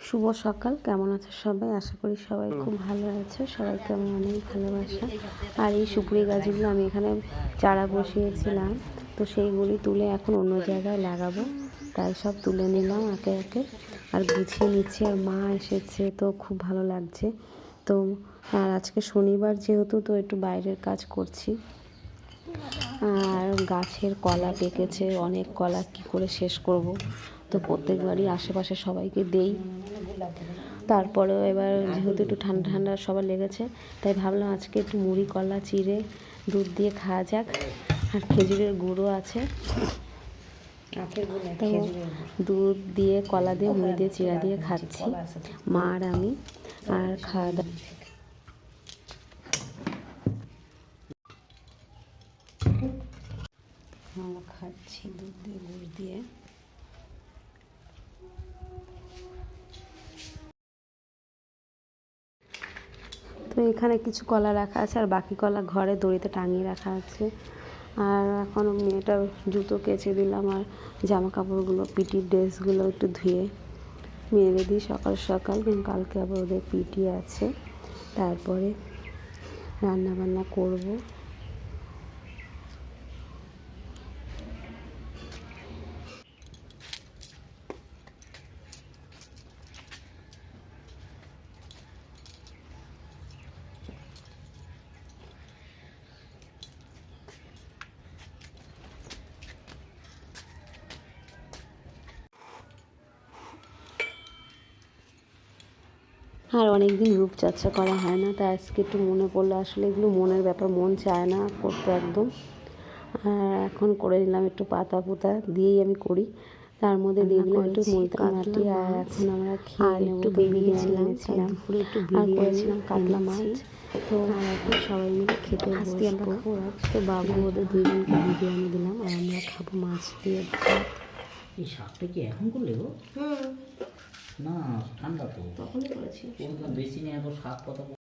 শুভ সকাল, কেমন আছে সবাই? আশা করি সবাই খুব ভালো আছে। সবাইকে আমি অনেক ভালোবাসা। আর এই সুপুরি গাছগুলো আমি এখানে চারা বসিয়েছিলাম, তো সেইগুলি তুলে এখন অন্য জায়গায় লাগাবো, তাই সব তুলে নিলাম একে একে আর গুছিয়ে নিচ্ছি। আর মা এসেছে, তো খুব ভালো লাগছে। তো আর আজকে শনিবার যেহেতু, তো একটু বাইরের কাজ করছি। আর গাছের কলা পেকেছে, অনেক কলা, কি করে শেষ করব, তো প্রত্যেকবারই আশেপাশে সবাইকে দেই। তারপরেও এবার যেহেতু একটু ঠান্ডা ঠান্ডা সবার লেগেছে, তাই ভাবলাম আজকে একটু মুড়ি কলা চিড়ে দুধ দিয়ে খাওয়া যাক। আর খেজুরের গুঁড়ো আছে, তো দুধ দিয়ে কলা দিয়ে মুড়ি দিয়ে চিড়া দিয়ে খাচ্ছি মা আর আমি। আর খাওয়া দাওয়া আমরা খাচ্ছি দুধ দিয়ে গুড় দিয়ে। তো এখানে কিছু কলা রাখা আছে, আর বাকি কলা ঘরে দড়িতে টাঙিয়ে রাখা আছে। আর এখন মেয়েটার জুতো কেচে দিলাম, আর জামা কাপড়গুলো, পিটির ড্রেসগুলো একটু ধুয়ে মেরে দিই সকাল সকাল, কিন্তু কালকে আবার ওদের পিটি আছে। তারপরে রান্না বান্না করবো। আর অনেক দিন রূপচর্চা করা হয় না, তাই আজকে একটু মনে পড়লো। আসলে এগুলো মনের ব্যাপার, মন চায় না করতে একদম। আর এখন করে নিলাম, একটু পাতা পুতা দিয়েই আমি করি। তার মধ্যে দিয়ে দিলাম একটু মুলতানি মাটি। আর এখন আমরা খেয়ে নেবো। একটু বিরিয়ানি এনেছিলাম, আর করেছিলাম কাতলা মাছ। তো এখন সবাই মিলে খেতে বসবো। তো বাবু ওদের দুজনকে বিরিয়ানি দিলাম, আর আমরা খাবো মাছ দিয়ে ভাত। এই শাকটা কি এখন করলে গো? না ঠান্ডা তো তখনই করেছি, বেশি নেই, এখন শাক পাতা